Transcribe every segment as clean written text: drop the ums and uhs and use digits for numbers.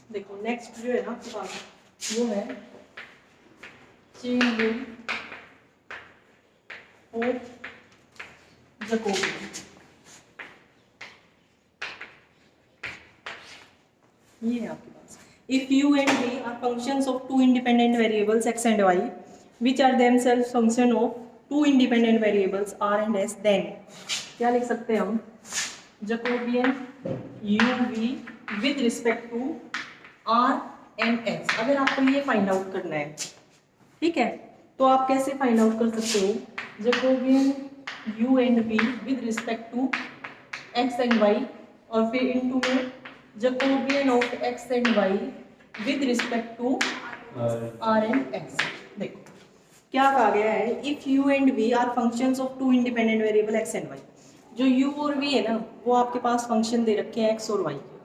देखो नेक्स्ट जो है ना आपके पास वो है चेन रूल ऑफ जैकोबियन। ये है आपके पास, if u and v are functions of two independent variables x and y which are themselves function of two independent variables r and s, then क्या लिख सकते हैं हम, Jacobian uv with respect to r and s। अगर आपको ये find out करना है, ठीक है, तो आप कैसे फाइंड आउट कर सकते हो, Jacobian u and v with respect to x and y, और फिर इनटू में Jacobian of x and y with respect to r and s। देखो क्या कहा गया है, if u and v are functions of two independent variable x and y। जो u और v है ना वो आपके पास फंक्शन दे रखे हैं x और y के,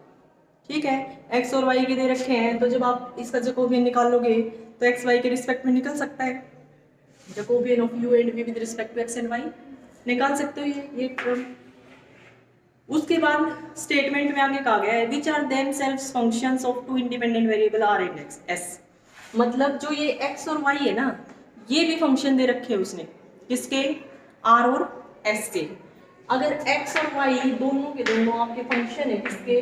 ठीक है, x और y के दे रखे हैं, तो जब आप इसका जैकोबियन निकालोगे तो x y के रिस्पेक्ट में निकल सकता है, Jacobian of u and v with respect to x and y निकाल सकते हो ये टर्म। उसके बाद स्टेटमेंट में आगे कहा गया है which are themselves functions of two independent variable r and s। मतलब जो ये x और y है ना ये भी फंक्शन दे रखे हैं उसने, किसके, r और s के। अगर x और y दोनों के दोनों आपके फंक्शन है किसके,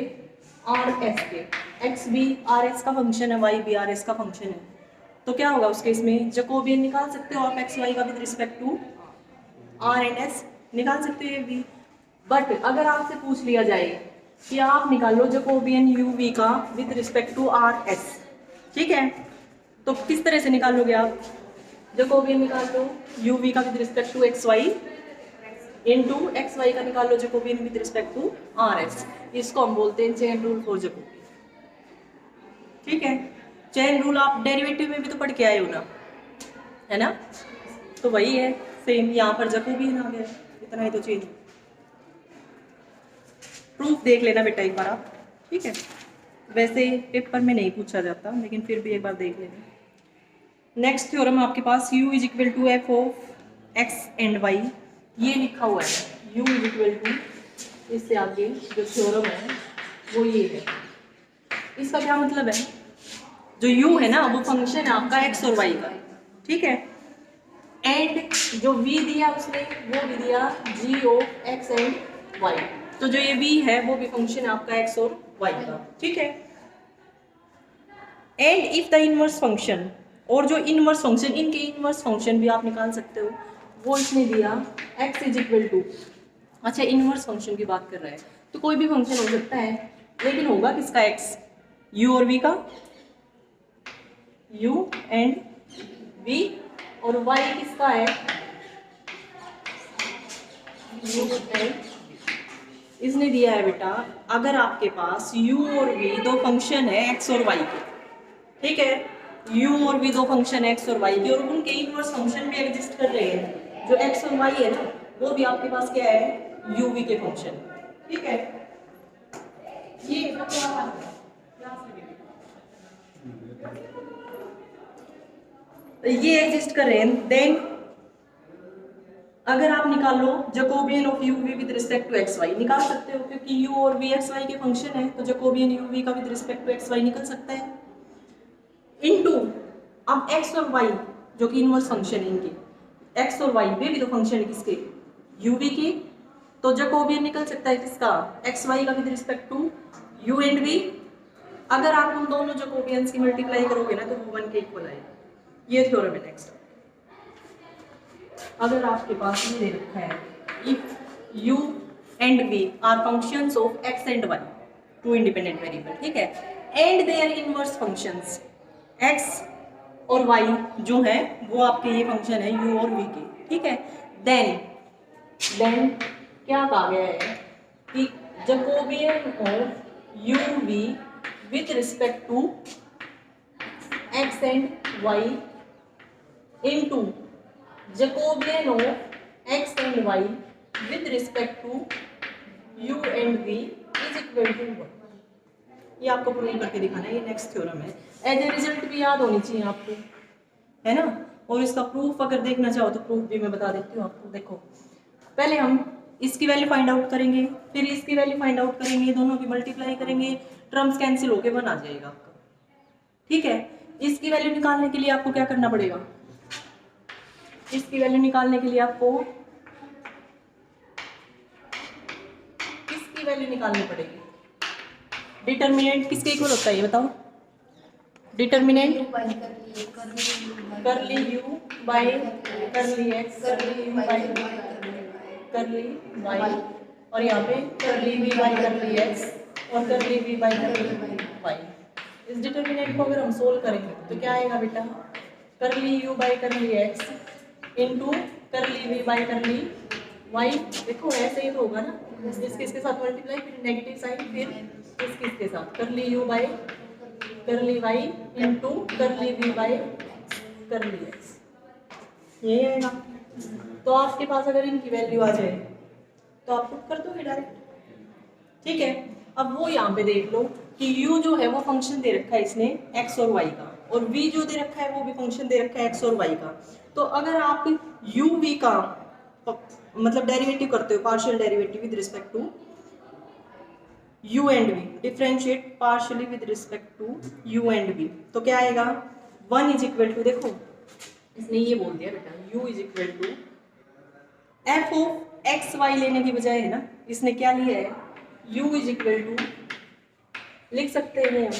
r s के, x भी r s का फंक्शन है, y भी r s का फंक्शन है, तो क्या होगा उस केस में, जैकोबियन निकाल सकते हो आप x y का with respect to r and s, निकाल सकते हो ये भी। बट अगर आपसे पूछ लिया जाए कि आप निकालो जैकोबियन u v का with respect to r s, ठीक है, तो किस तरह से निकालोगे आप, जैकोबियन निकाल लो u v का with respect to x y into x y का निकाल लो Jacobian with respect to r s। इसको हम बोलते हैं चेन रूल फॉर जैकोबियन, ठीक है। चेन रूल आप डेरिवेटिव में भी तो पढ़ के आए हो ना, है ना, तो वही है सेम, यहाँ पर जैकोबियन आ गया, इतना ही तो चेंज। प्रूफ देख लेना बेटा एक बार आप, ठीक है, वैसे पेपर में नहीं पूछा जाता लेकिन फिर भी एक बार देख लेना। नेक्स्ट थ्योरम आपके पास u is equal to F of x and y, ये लिखा हुआ है u इज इक्वल टू, इससे आगे जो थ्योरम है वो ये है। इसका क्या मतलब है, जो u है ना वो फंक्शन है आपका x और y का, ठीक है, एंड जो v दिया उसने वो भी दिया g of x and y, तो जो ये v है वो भी फंक्शन है आपका x और y का, ठीक है। And if the inverse function, और जो इनवर्स फंक्शन, इनके इनवर्स फंक्शन भी आप निकाल सकते हो, वो इसने दिया x इज इक्वल टू, अच्छा इनवर्स फंक्शन की बात कर रहा है तो कोई भी फंक्शन हो सकता है, लेकिन होगा किसका x, u और v का, u एंड v, और y किसका है, u एंड, इसने दिया है बेटा अगर आपके पास u और v दो फंक्शन है x और y के, ठीक है, u और v दो फंक्शन x और y के, और उनके इनवर्स फंक्शन भी एग्जिस्ट कर रहे हैं, जो x और y है ना वो भी आपके पास क्या है, u v के फंक्शन, ठीक है। ये एग्जिस्ट कर रहे हैं, देन अगर आप निकाल लो Jacobian of u v with respect to x y, निकाल सकते हो क्योंकि u और v x y के फंक्शन है, तो जैकोबियन u v का with respect to x y निकल सकता है, इनटू अब x और y जो कि इनवर्स फंक्शन है इनके, x और y वे भी तो फंक्शन है किसके, u v के, तो जैकोबियन निकल सकता है किसका, x y का with respect to u and v। अगर आप उन दोनों जैकोबियंस की मल्टीप्लाई करोगे ना तो वो 1 के इक्वल आएगा, ये थ्योरम है। नेक्स्ट अगर आपके पास ये दे रखा है if u and v are functions of x and y, two independent variable, ठीक है, and their inverse functions x और y जो है वो आपके ये फंक्शन है u और v के, ठीक है, देन क्या कहा गया है कि Jacobian of u v with respect to x and y into Jacobian of x and y with respect to u and v is equal to 1। ये आपको प्रूव करके दिखाना है, ये नेक्स्ट थ्योरम है। एज ए रिजल्ट भी याद होनी चाहिए आपको, है ना, और इसका प्रूफ अगर देखना चाहो तो प्रूफ भी मैं बता देती हूँ आपको। देखो पहले हम इसकी वैल्यू फाइंड आउट करेंगे, फिर इसकी वैल्यू फाइंड आउट करेंगे, दोनों की मल्टीप्लाई करेंगे, टर्म्स कैंसिल होके 1 आ जाएगा आपका, ठीक है, इसकी वैल्यू निकालने के लिए आपको क्या करना पड़ेगा, इसकी वैल्यू निकालने के लिए आपको किसकी वैल्यू निकालनी पड़ेगी, डिटर्मिनेंट किसके इक्वल होता है ये बताओ, डिटर्मिनेंट करली यू बाई करली एक्स करली यू बाई करली वाई और यहाँ पे करली वी बाई करली एक्स और करली वी बाई करली वाई। इस डिटर्मिनेंट को अगर हम सोल्व करेंगे तो क्या आएगा बेटा, करली u by curly x into curly v by curly Y. देखो ऐसे ही तो होगा ना, इसके साथ मल्टीप्लाई फिर नेगेटिव साइन फिर इसके साथ curly u by curly y into curly v by curly x, यही आएगा। तो आपके पास अगर इनकी वैल्यू आ जाए तो आप पुट कर दोगे डायरेक्ट, ठीक है। अब वो यहाँ पे देख लो कि u जो है वो फंक्शन दे रखा है इसने x और y का, और v जो दे रखा है वो भी फंक्शन दे रखा है x और y का। तो अगर आप u v का मतलब डेरिवेटिव करते हो, partial derivative with respect to u and v, differentiate partially with respect to u and v, तो क्या आएगा 1 इज इक्वल टू, देखो इसने ये बोल दिया बेटा u is equal to F of x y लेने की बजाय है ना, इसने क्या लिया है u इज इक्वल टू, लिख सकते हैं हम,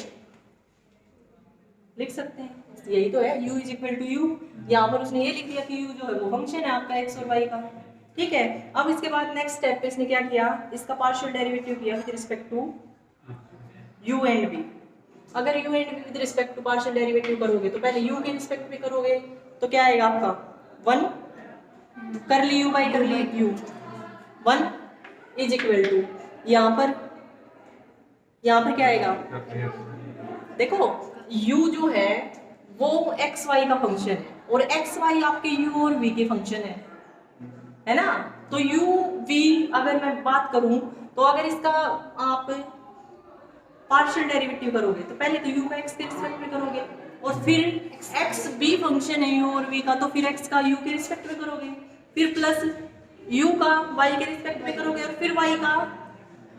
लिख सकते हैं, यही तो है u is equal to u। यहाँ पर उसने ये लिख दिया कि u जो है वो फंक्शन है आपका x और y का, ठीक है। अब इसके बाद नेक्स्ट स्टेप पे इसने क्या किया, इसका पार्शियल डेरिवेटिव किया with respect to u and v। अगर u and v with respect to partial derivative करोगे तो पहले u के रिस्पेक्ट में करोगे तो क्या आएगा आपका 1 curly u by curly u 1 is equal to, यहाँ पर क्या आएगा, देखो u जो है वो एक्स वाई का फंक्शन है और एक्स वाई आपके u और v के फंक्शन है ना। तो u v अगर मैं बात करूं तो अगर इसका आप पार्शियल डेरिवेटिव करोगे तो पहले तो u का x के रिस्पेक्ट में करोगे और फिर x भी फंक्शन है u और v का, तो फिर x का u के रिस्पेक्ट में करोगे, फिर प्लस u का y के रिस्पेक्ट में करोगे और फिर y का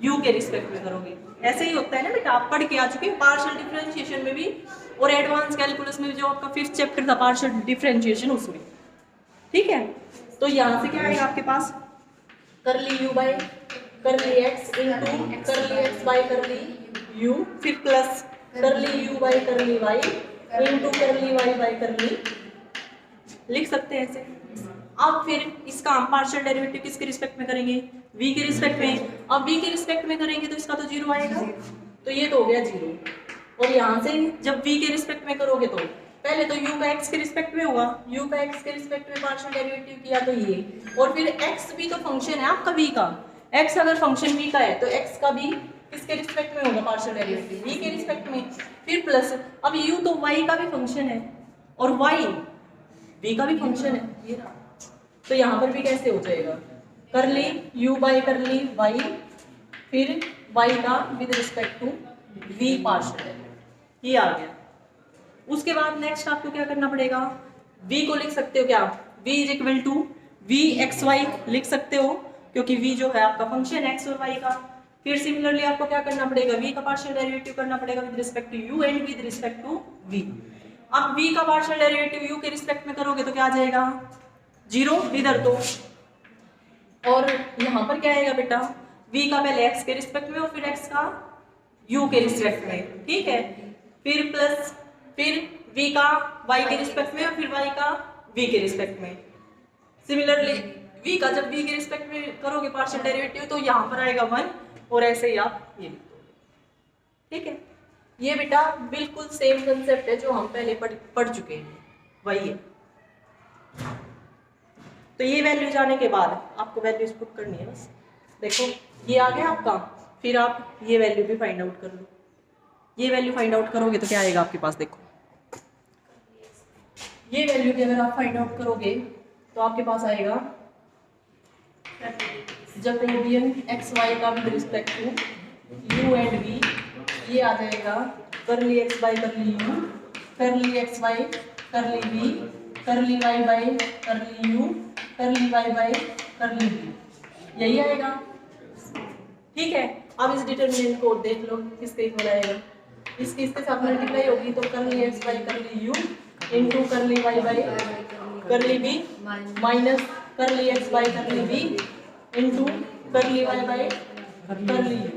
u के रिस्पेक्ट में करोगे। ऐसे ही होता है ना बेटा, आप पढ़ के आ चुके हैं पार्शियल डिफरेंशिएशन में भी और एडवांस कैलकुलस में भी, जो आपका 5th चैप्टर था पार्शियल डिफरेंशिएशन उसमें, ठीक है। तो यहाँ से क्या आएगा आपके पास करली u बाई करली x इंटू करली x बाई करली u, फिर प्लस करली u by curly y into करली y बाई करली, लिख सकते हैं ऐसे। अब फिर इसका हम पार्शियल डेरिवेटिव किसके रिस्पेक्ट में करेंगे, v के रिस्पेक्ट में। अब v के रिस्पेक्ट में करेंगे तो इसका तो 0 आएगा, तो ये तो हो गया 0। और यहाँ से जब v के रिस्पेक्ट में करोगे तो पहले तो u का x के रिस्पेक्ट में होगा, u का x के रिस्पेक्ट में पार्शियल डेरिवेटिव किया तो ये, और फिर x भी तो फंक्शन है आपका v का, x अगर फंक्शन v का है तो x का भी किसके रिस्पेक्ट में होगा पार्शियल डेरिवेटिव, v के रिस्पेक्ट में। फिर प्लस अब u तो y का भी फंक्शन है और y v का भी फंक्शन है, ये रहा। तो यहाँ पर भी कैसे हो जाएगा, curly u by curly y फिर y का with respect to v partial है, ये आ गया। उसके बाद नेक्स्ट आपको क्या करना पड़ेगा, v को लिख सकते हो क्या, v is equal to v x y लिख सकते हो क्योंकि v जो है आपका फंक्शन x और y का। फिर सिमिलरली आपको क्या करना पड़ेगा, v का पार्शियल डेरिवेटिव करना पड़ेगा with respect to u and with respect to v। अब v का पार्शियल डेरिवेटिव u के रिस्पेक्ट में करोगे तो क्या आ जाएगा 0 इधर तो, और यहाँ पर क्या आएगा बेटा, v का पहले x के रिस्पेक्ट में और फिर x का u के रिस्पेक्ट में, ठीक है। फिर प्लस फिर v का y के रिस्पेक्ट में और फिर y का v के रिस्पेक्ट में। सिमिलरली v का जब v के रिस्पेक्ट में करोगे पार्शियल डेरिवेटिव तो यहाँ पर आएगा 1 और ऐसे ही आप ये, ठीक है। ये बेटा बिल्कुल सेम कंसेप्ट है जो हम पहले पढ़ चुके हैं, वही है। तो ये वैल्यू जाने के बाद आपको वैल्यूज पुट करनी है बस। देखो ये आ गया आपका, फिर आप ये वैल्यू भी फाइंड आउट कर लो। ये वैल्यू फाइंड आउट करोगे तो क्या आएगा आपके पास, देखो ये वैल्यू भी अगर आप फाइंड आउट करोगे तो आपके पास आएगा जैकोबियन एक्स वाई का with respect to u and v, ये आ जाएगा curly x by curly u curly x by curly v curly y by curly u curly y by curly v, यही आएगा, ठीक है। अब इस डिटरमिनेंट को देख लो किसके इक्वल आएगा, इसके साथ मल्टीप्लाई होगी तो curly x by curly u into curly y by curly b minus curly x by curly b into curly y by curly u.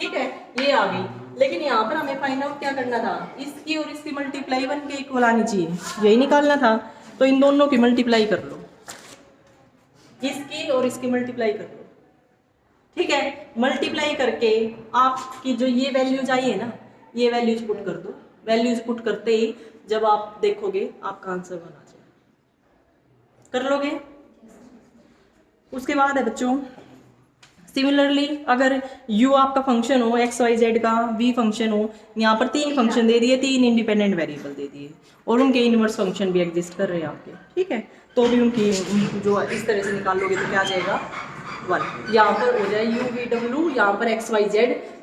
ठीक है, ये आ गई। लेकिन यहाँ पर हमें फाइंड आउट क्या करना था, इसकी और इसकी मल्टीप्लाई 1 के इक्वल आनी चाहिए, यही निकालना था। तो इन दोनों की मल्टीप्लाई कर लो, इसकी और इसकी मल्टीप्लाई कर लो। ठीक है, मल्टीप्लाई करके आपकी जो ये वैल्यूज आई है ना, ये वैल्यूज पुट कर दो। वैल्यूज पुट करते ही जब आप देखोगे आपका आंसर बना जाए, कर लोगे। उसके बाद है बच्चों, सिमिलरली अगर u आपका फंक्शन हो एक्स वाई जेड का, v फंक्शन हो, यहाँ पर 3 फंक्शन दे दिए, 3 इंडिपेंडेंट वेरिएबल दे दिए और उनके इनवर्स फंक्शन भी एग्जिस्ट कर रहे हैं आपके। ठीक है, तो भी उनकी जो इस तरह से निकाल लोगे तो क्या आ जाएगा 1। यहाँ पर हो जाए u v w, यहाँ पर x y z,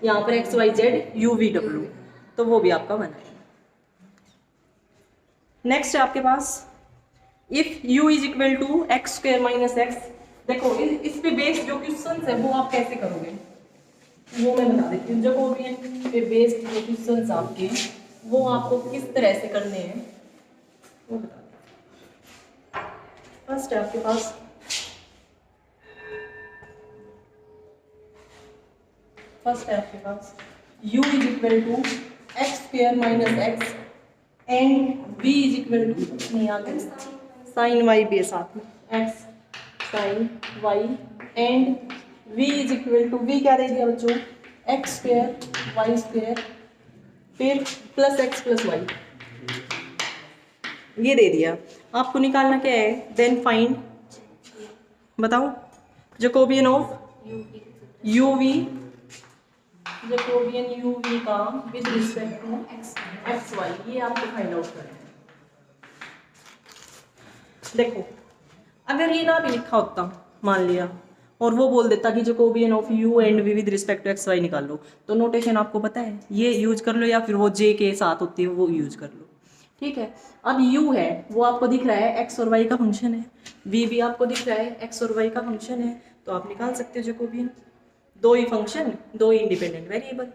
यहाँ पर x y z u v w, तो वो भी आपका बना है। नेक्स्ट है आपके पास if u is equal to x square minus x. देखो इस पे बेस्ड जो क्वेश्चन है वो आप कैसे करोगे वो मैं बता देती हूँ। जैकोबियन पे बेस्ड जो क्वेश्चन आपके वो आपको किस तरह से करने हैं वो बता देती हूँ। फर्स्ट है आपके पास u is equal to x square minus x and v is equal to नहीं आगे साइन वाई भी है साथ में, x sine y and v is equal to, v क्या दे दिया बच्चों, एक्स स्क्वायर वाई स्क्वायर फिर प्लस एक्स प्लस वाई, ये दे दिया। आपको निकालना क्या है, देन फाइंड, बताओ Jacobian of u v, Jacobian u v का with respect to x Y, ये आपको फाइंड आउट करना है। देखो अगर ये ना भी लिखा होता मान लिया और वो बोल देता कि Jacobian of u and v with respect to x y निकाल लो, तो नोटेशन आपको पता है, ये यूज कर लो या फिर वो j के साथ होती है वो यूज कर लो। ठीक है, अब u है वो आपको दिख रहा है x और y का फंक्शन है, v भी आपको दिख रहा है x और y का फंक्शन है, तो आप निकाल सकते हो जैकोबियन। 2 ही फंक्शन 2 ही इंडिपेंडेंट वेरिएबल,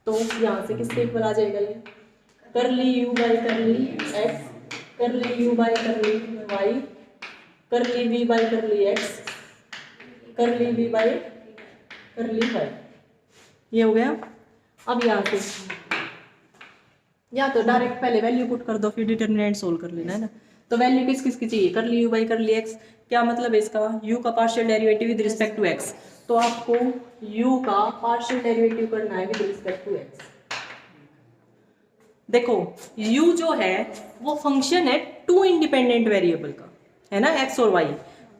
तो यहाँ से किसके इक्वल आ जाएगा ये, करली u बाई करली x, करली u बाई करली y, करली v बाई करली x, करली v बाई करली y, ये हो गया। अब यहाँ से या तो डायरेक्ट पहले वैल्यू पुट कर दो फिर डिटरमिनेंट सोल्व कर लेना है ना। तो वैल्यू किस किस की चाहिए, करली u बाई करली x, क्या मतलब है इसका, u का partial derivative with respect to x, तो आपको u का पार्शियल डेरिवेटिव करना है विद रिस्पेक्ट टू x। देखो u जो है वो फंक्शन है 2 इंडिपेंडेंट वेरिएबल का, है ना, x और y।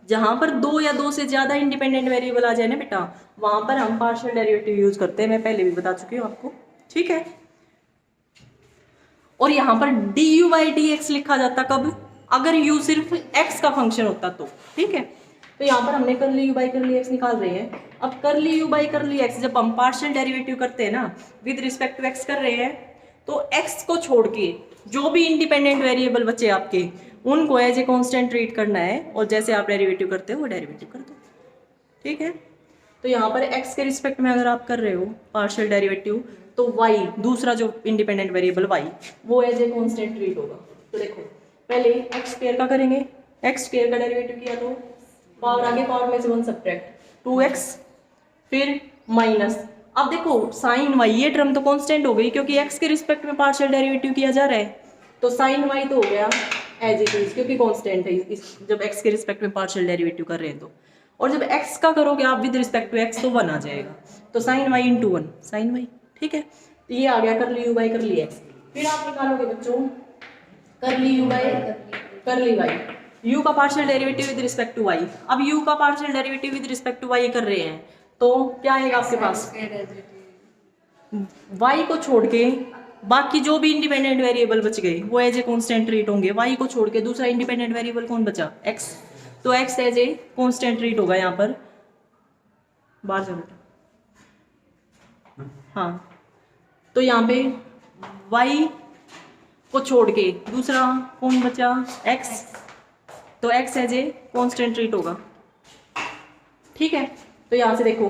जहां पर 2 या 2 से ज्यादा इंडिपेंडेंट वेरिएबल आ जाए ना बेटा, वहां पर हम पार्शियल डेरिवेटिव यूज करते हैं, मैं पहले भी बता चुकी हूँ आपको। ठीक है, और यहाँ पर du बाई dx लिखा जाता कब, अगर u सिर्फ x का फंक्शन होता तो। ठीक है, तो यहाँ पर हमने करली u बाई करली x निकाल रहे हैं। अब करली u बाई करली x जब हम पार्शियल डेरिवेटिव करते हैं ना विद रिस्पेक्ट टू x कर रहे हैं, तो x को छोड़ के जो भी इंडिपेंडेंट वेरिएबल बचे आपके उनको एज ए कांस्टेंट ट्रीट करना है, और जैसे आप डेरिवेटिव करते हो वो डेरिवेटिव कर दो। ठीक है, तो यहाँ पर x के रिस्पेक्ट में अगर आप कर रहे हो पार्शियल डेरिवेटिव, तो y दूसरा जो इंडिपेंडेंट वेरिएबल y वो एज ए कांस्टेंट ट्रीट होगा। तो देखो पहले एक्स स्क्वायर का करेंगे, एक्स स्क्वायर का डेरिवेटिव किया तो पावर आगे, पावर में से 1 सब्ट्रैक्ट 2x, फिर माइनस, अब देखो साइन वाई ये टर्म तो कांस्टेंट हो गई क्योंकि x के रिस्पेक्ट में पार्शियल डेरिवेटिव किया जा रहा है, तो साइन वाई तो हो गया एज इट इज क्योंकि कांस्टेंट है जब x के रिस्पेक्ट में पार्शियल डेरिवेटिव कर रहे हैं तो, और जब x का करोगे आप विद रिस्पेक्ट टू x तो 1 आ जाएगा, तो sine y into 1 sine y. ठीक है, तो ये आ गया करली u बाई करली x। फिर आप निकालोगे बच्चों curly u by curly y, u का partial derivative with respect to y। अब u का partial derivative with respect to y कर रहे हैं तो क्या आएगा आपके पास, y को छोड़ के बाकी जो भी इंडिपेंडेंट वेरिएबल बच गए वो एज ए कांस्टेंट ट्रीट होंगे। y को छोड़ के दूसरा इंडिपेंडेंट वेरिएबल कौन बचा, x, तो x as a constant treat होगा यहाँ पर, बाहर जाओ बेटा, हाँ, तो यहाँ पे y को छोड़ के दूसरा कौन बचा, x, तो x as a constant treat होगा। ठीक है, तो यहाँ से देखो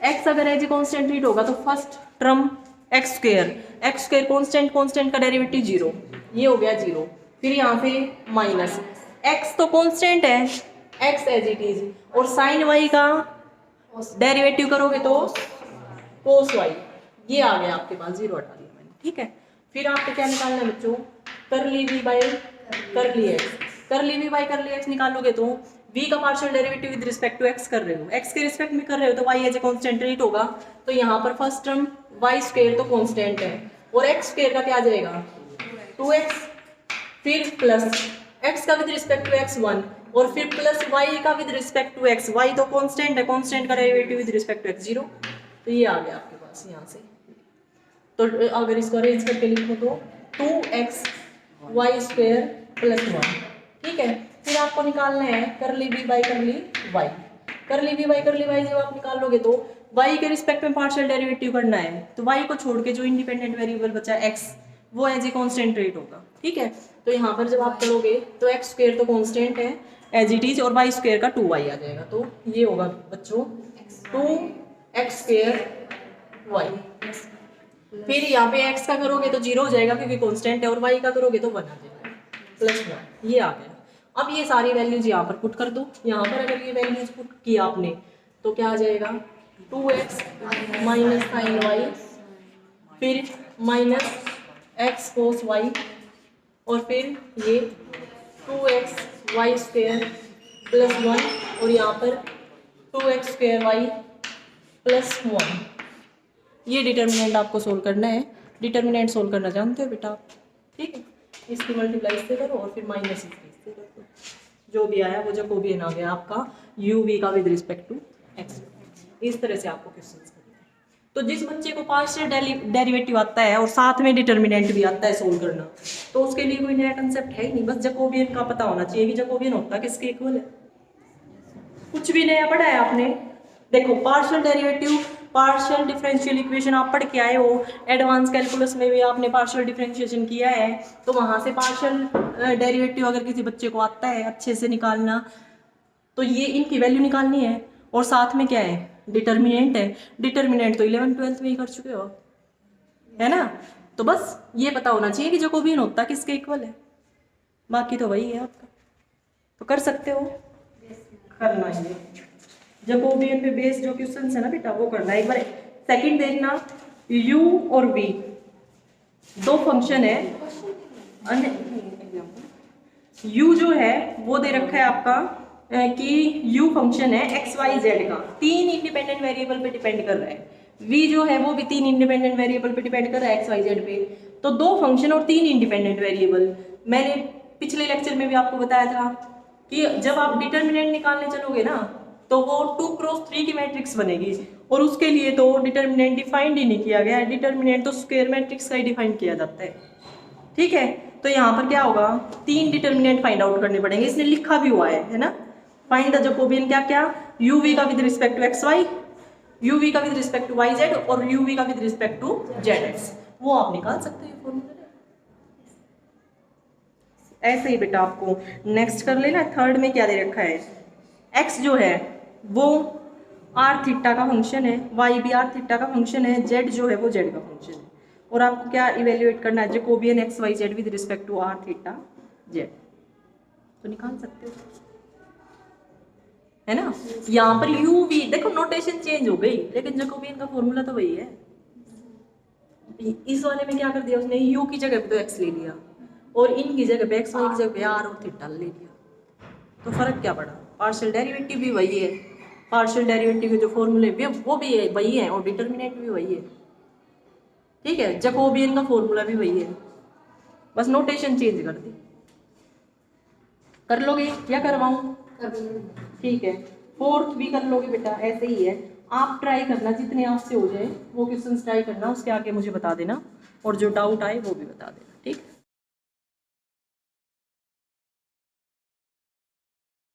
x अगर एज ए कांस्टेंट ट्रीट होगा तो first term x square constant, constant का डेरिवेटिव 0, ये हो गया 0। फिर यहाँ पे माइनस एक्स तो कॉन्स्टेंट है, एक्स एज इट इज, और साइन वाई का डेरिवेटिव करोगे तो कोस वाई, ये आ गया आपके पास, 0 हटा दिया मैंने, ठीक है। फिर आपको क्या निकालना है बच्चों, करली वी बाई करली एक्स निकालोगे तो v का partial derivative with respect to x कर रहे हो, x के रिस्पेक्ट में कर रहे हो तो y as a constant treat होगा, तो यहाँ पर फर्स्ट टर्म y स्क्वायर तो कांस्टेंट है, और x स्क्वायर का क्या आ जाएगा 2x, फिर प्लस x का विद रिस्पेक्ट टू x 1, और फिर प्लस y का with respect to x, y तो कांस्टेंट है, कांस्टेंट का derivative with respect to x 0, तो ये आ गया आपके पास यहाँ से। तो अगर इसको अरेंज करके लिखो तो 2x y स्क्वायर प्लस 1, ठीक है। फिर आपको निकालना है करली वी बाई करली वाई, जब आप निकालोगे तो y के रिस्पेक्ट में पार्शियल डेरिवेटिव करना है, तो y को छोड़ के जो इंडिपेंडेंट वेरिएबल बचा x वो एज ए कांस्टेंट रेट होगा, ठीक है। तो यहाँ पर जब आप करोगे तो x स्क्वायर तो कांस्टेंट है एज इट इज, और y स्क्वायर का 2y आ जाएगा, तो ये होगा बच्चों 2x स्क्वायर y। फिर यहाँ पे x का करोगे तो 0 हो जाएगा क्योंकि कांस्टेंट है, और y का करोगे तो 1 आ जाएगा प्लस 1, ये आ गया। अब ये सारी वैल्यूज यहाँ पर पुट कर दो, यहाँ पर अगर ये वैल्यूज पुट किया आपने तो क्या आ जाएगा 2x माइनस साइन वाई, फिर माइनस x कोस वाई, और फिर ये 2x वाई स्क्वायर प्लस 1, और यहाँ पर 2x स्क्वायर वाई प्लस 1। ये डिटर्मिनेंट आपको सोल्व करना है, डिटर्मिनेंट सोल्व करना जानते हो बेटा आप, ठीक है। इसकी मल्टीप्लाई इससे करो और फिर माइनस इससे कर दो, जो भी आया वो जैकोबियन आ गया आपका यू वी का विद रिस्पेक्ट टू एक्स। इस तरह से आपको क्वेश्चन करना है। तो जिस बच्चे को पार्शियल डेरिवेटिव आता है और साथ में डिटर्मिनेंट भी आता है सोल्व करना, तो उसके लिए कोई नया कंसेप्ट है ही नहीं, बस जैकोबियन का पता होना चाहिए कि जैकोबियन होता किसके इक्वल है। कुछ भी नया पढ़ा है आपने, देखो partial derivative, partial differential equation आप पढ़ के आए हो, एडवांस कैलकुलस में भी आपने पार्शियल डिफरेंशिएशन किया है, तो वहां से पार्शियल डेरिवेटिव अगर किसी बच्चे को आता है अच्छे से निकालना, तो ये इनकी वैल्यू निकालनी है, और साथ में क्या है डिटर्मिनेंट है। डिटर्मिनेंट तो 11th-12th में ही कर चुके हो, है ना, तो बस ये पता होना चाहिए कि जैकोबियन होता किसके इक्वल है, बाकी तो वही है आपका, तो कर सकते हो, करना ही है। जैकोबियन पे बेस्ड जो क्वेश्चंस है ना बेटा वो करना है। एक बार सेकंड देखना, u और v दो फंक्शन है, u जो है वो दे रखा है आपका कि u फंक्शन है x y z का, 3 इंडिपेंडेंट वेरिएबल पे डिपेंड कर रहा है, v जो है वो भी 3 इंडिपेंडेंट वेरिएबल पे डिपेंड कर रहा है x y z पे, तो 2 फंक्शन और 3 इंडिपेंडेंट वेरिएबल। मैंने पिछले लेक्चर में भी आपको बताया था कि जब आप डिटर्मिनेंट निकालने चलोगे ना तो वो 2x3 की मैट्रिक्स बनेगी, और उसके लिए तो डिटर्मिनेंट डिफाइंड ही नहीं किया गया है, डिटर्मिनेंट तो स्क्वायर मैट्रिक्स का ही डिफाइन किया जाता है, ठीक है। तो यहाँ पर क्या होगा 3 डिटर्मिनेंट फाइंड आउट करने पड़ेंगे, इसने लिखा भी हुआ है ना, फाइंड द जैकोबियन क्या क्या, यू वी का with respect to x y, u v का with respect to y z, और यू वी का with respect to z x, वो आप निकाल सकते हो फॉर्मूला। ऐसे ही बेटा आपको नेक्स्ट कर लेना। थर्ड में क्या दे रखा है, x जो है वो आर थीटा का फंक्शन है, y भी आर थीटा का फंक्शन है, z जो है वो z का फंक्शन है, और आपको क्या इवेल्युएट करना है Jacobian x y z with respect to r theta z, तो निकाल सकते हो, है ना। यहाँ पर यू वी देखो नोटेशन चेंज हो गई, लेकिन जैकोबियन का फॉर्मूला तो वही है। इस वाले में क्या कर दिया उसने, यू की जगह पे तो एक्स ले लिया, और इन की जगह पे एक्स वाई की जगह पे आर और थीटा ले लिया, तो फर्क क्या पड़ा, पार्शियल डेरिवेटिव भी वही है, पार्शियल डेरिवेटिव के जो फॉर्मूले भी वो भी वही है, और डिटर्मिनेंट भी वही है, ठीक है। जैकोबियन का फॉर्मूला भी वही है, बस नोटेशन चेंज कर दी। कर लोगे या करवाऊं? ठीक है, फोर्थ भी कर लोगे बेटा, ऐसे ही है, आप ट्राई करना जितने आपसे हो जाए वो क्वेश्चन ट्राई करना, उसके आगे मुझे बता देना, और जो डाउट आए वो भी बता देना, ठीक है।